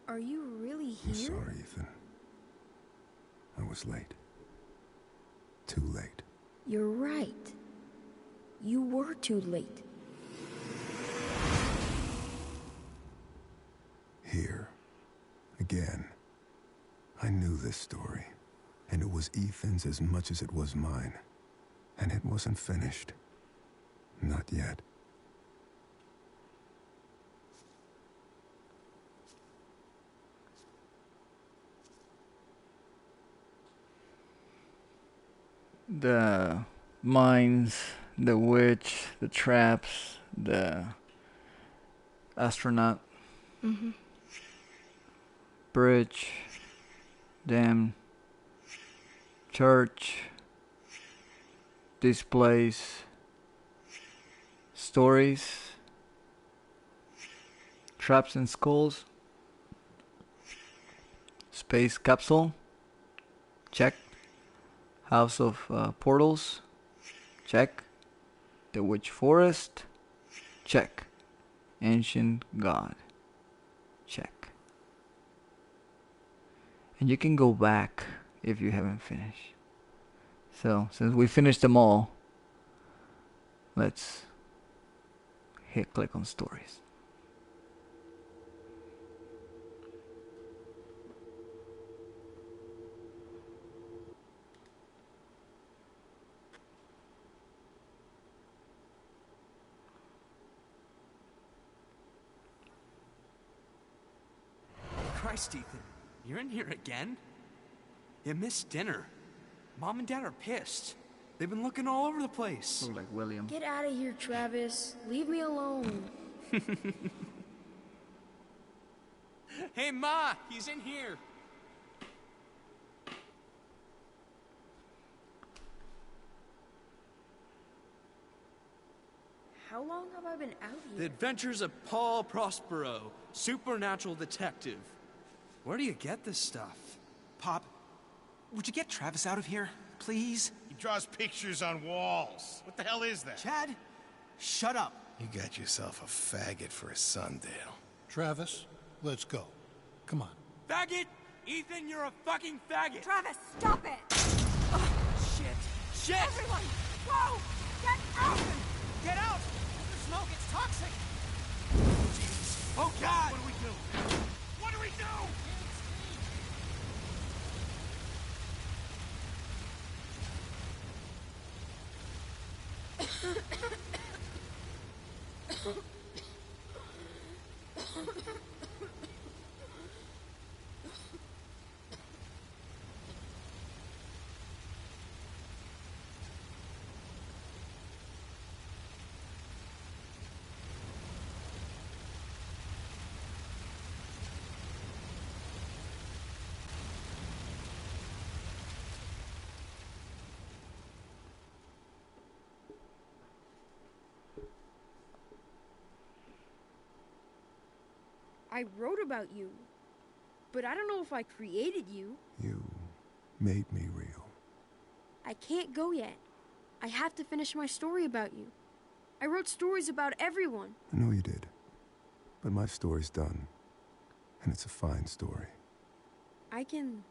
Are you really I'm here? sorry, Ethan. I was late. Too late. You're right. You were too late. Here. Again. I knew this story. And it was Ethan's as much as it was mine. And it wasn't finished. Not yet. The mines, the witch, the traps, the astronaut, bridge, dam, church, displays, stories, traps and skulls, space capsule, check. House of Portals, check. The Witch Forest, check. Ancient God, check. And you can go back if you haven't finished. So, since we finished them all, let's hit click on stories. Christ, Ethan, you're in here again? You missed dinner. Mom and Dad are pissed. They've been looking all over the place. Look like William. Get out of here, Travis. Leave me alone. Hey, Ma, he's in here. How long have I been out The here? Adventures of Paul Prospero, supernatural detective. Where do you get this stuff? Pop, would you get Travis out of here, please? He draws pictures on walls. What the hell is that? Chad, shut up. You got yourself a faggot for a son, Dale. Travis, let's go. Come on. Faggot! Ethan, you're a fucking faggot! Travis, stop it! Shit! Shit! Everyone, go! Get out! Get out! The smoke, it's toxic. Jesus. Oh, God! What do we do? What do we do? I wrote about you, but I don't know if I created you. You made me real. I can't go yet. I have to finish my story about you. I wrote stories about everyone. I know you did. But my story's done. And it's a fine story. I can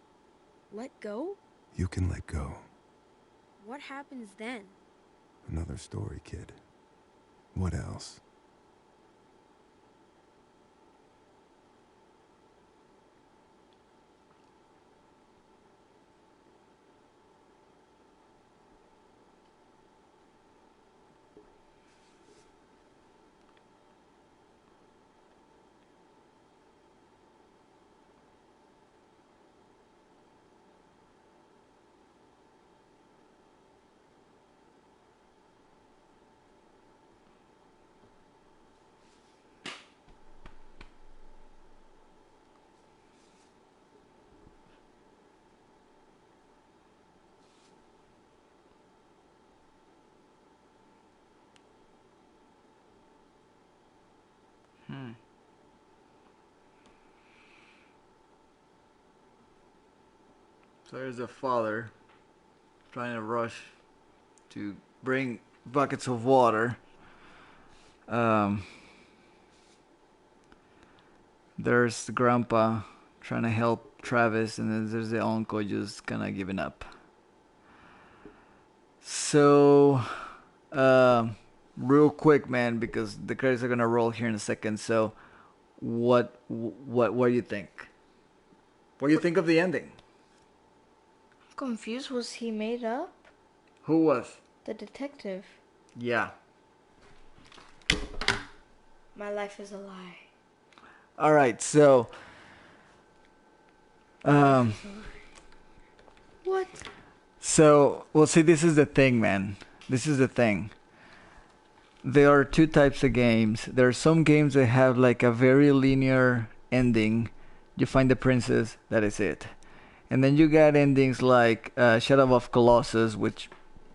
let go? You can let go. What happens then? Another story, kid. What else? So there's a father trying to rush to bring buckets of water. Um, there's the grandpa trying to help Travis, and then there's the uncle just kind of giving up. So, real quick, man, because the credits are gonna roll here in a second. So, what do you think? What do you think of the ending? I'm confused. Was he made up? Who was? The detective. Yeah. My life is a lie. All right, so What? so well, see, this is the thing, man. This is the thing. There are two types of games. There are some games that have like a very linear ending. You find the princess, that is it. And then you got endings like Shadow of Colossus, which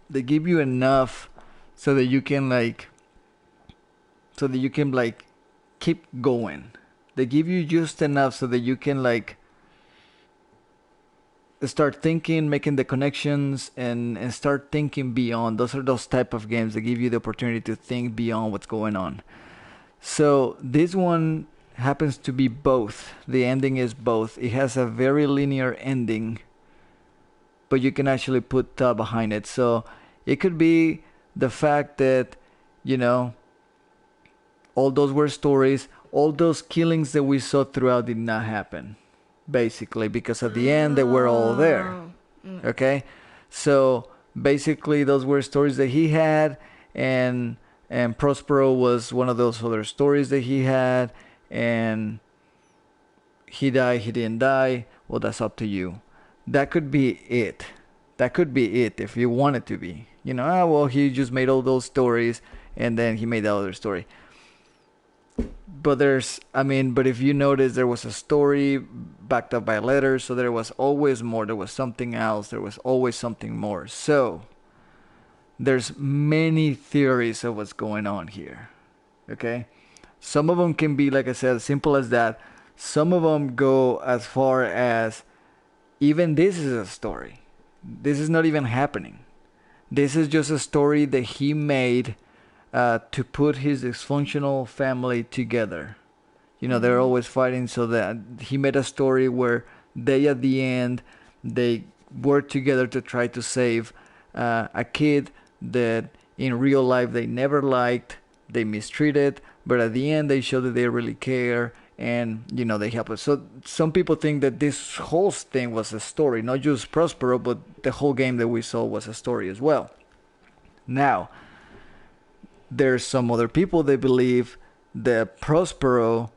they give you enough so that you can keep going. They give you just enough so that you can like start thinking, making the connections, and start thinking beyond. Those are those type of games that give you the opportunity to think beyond what's going on. So this one happens to be both. The ending is both. It has a very linear ending, but you can actually put thought behind it. So it could be the fact that, you know, all those were stories, all those killings that we saw throughout did not happen, basically, because at the end they were all there. Okay, so basically those were stories that he had, and Prospero was one of those other stories that he had, and he died, he didn't die. Well, that's up to you. That could be it. That could be it if you want it to be. You know, well, he just made all those stories and then he made the other story. But but if you notice, there was a story backed up by letters, so there was always more. There was something else. There was always something more. So there's many theories of what's going on here. Okay? Some of them can be, like I said, as simple as that. Some of them go as far as even this is a story. This is not even happening. This is just a story that he made to put his dysfunctional family together. You know, they're always fighting, so that he made a story where they, at the end, they work together to try to save a kid that in real life they never liked, they mistreated, but at the end they show that they really care, and, you know, they help us. So some people think that this whole thing was a story, not just Prospero, but the whole game that we saw was a story as well. Now, there's some other people they believe that Prospero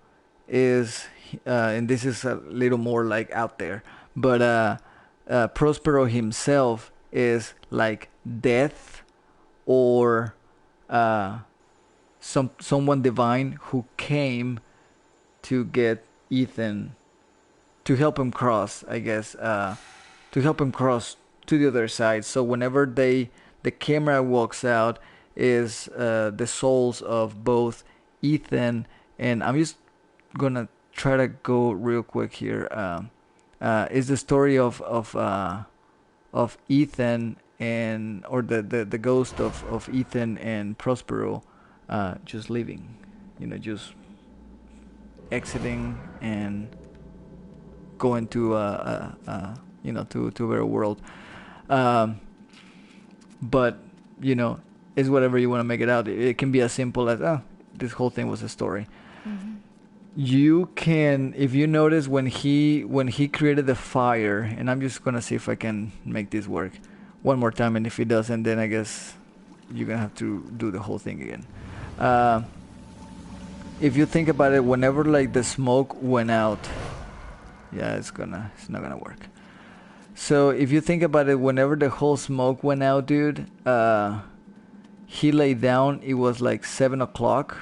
is, and this is a little more like out there, but Prospero himself is like death, or someone divine who came to get Ethan, to help him cross, I guess, to help him cross to the other side. So whenever the camera walks out, is the souls of both Ethan and, I'm just gonna try to go real quick here. Is the story of Ethan and, or the ghost of Ethan and Prospero just leaving, just exiting and going to to a better world. But it's whatever you want to make it out. It can be as simple as, this whole thing was a story. Mm-hmm. You can, if you notice, when he created the fire, and I'm just gonna see if I can make this work one more time, and if it doesn't, then I guess you're gonna have to do the whole thing again. If you think about it, whenever like the smoke went out, it's not gonna work. So if you think about it, whenever the whole smoke went out, dude, he lay down. It was like 7 o'clock,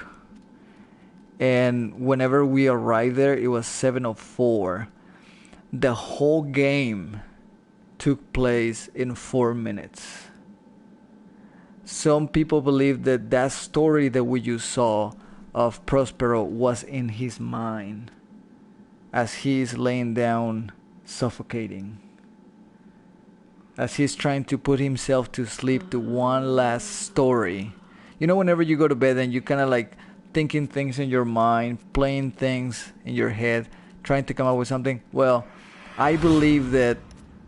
and whenever we arrived there, it was 7:04. The whole game took place in 4 minutes. Some people believe that story that we just saw of Prospero was in his mind as he's laying down suffocating, as he's trying to put himself to sleep, to one last story. Whenever you go to bed and you kind of like thinking things in your mind, playing things in your head, trying to come up with something. Well, I believe that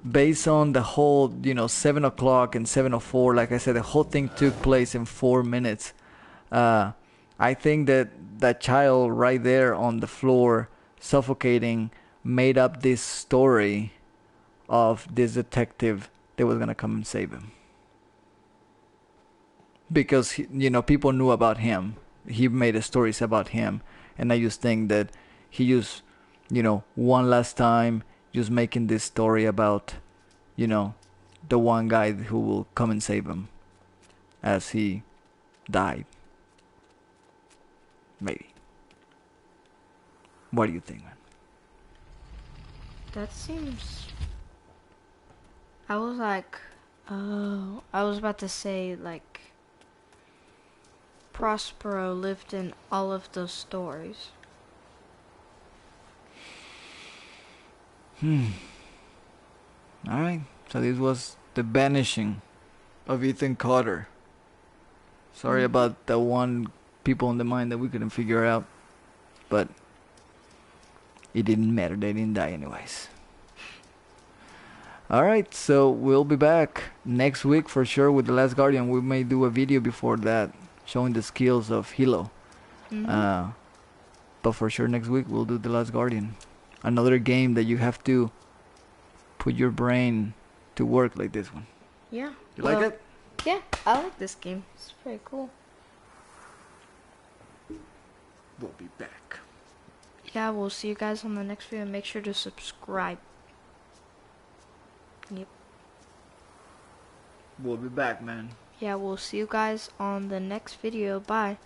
based on the whole 7 o'clock and 7:04, like I said, the whole thing took place in 4 minutes. I think that child right there on the floor suffocating made up this story of this detective that was gonna come and save him, because people knew about him. He made stories about him, and I just think that he just one last time just making this story about the one guy who will come and save him as he died. Maybe. What do you think, man? That seems... I was like, oh, I was about to say, like, Prospero lived in all of those stories. Alright, so this was the vanishing of Ethan Carter. Sorry about the one people in the mind that we couldn't figure out, but it didn't matter. They didn't die anyways. Alright, so we'll be back next week for sure with The Last Guardian. We may do a video before that showing the skills of Hilo. But for sure next week we'll do The Last Guardian. Another game that you have to put your brain to work like this one. Yeah. You like it? Yeah, I like this game. It's pretty cool. We'll be back. Yeah, we'll see you guys on the next video. Make sure to subscribe. Yep. We'll be back, man. Yeah, we'll see you guys on the next video. Bye.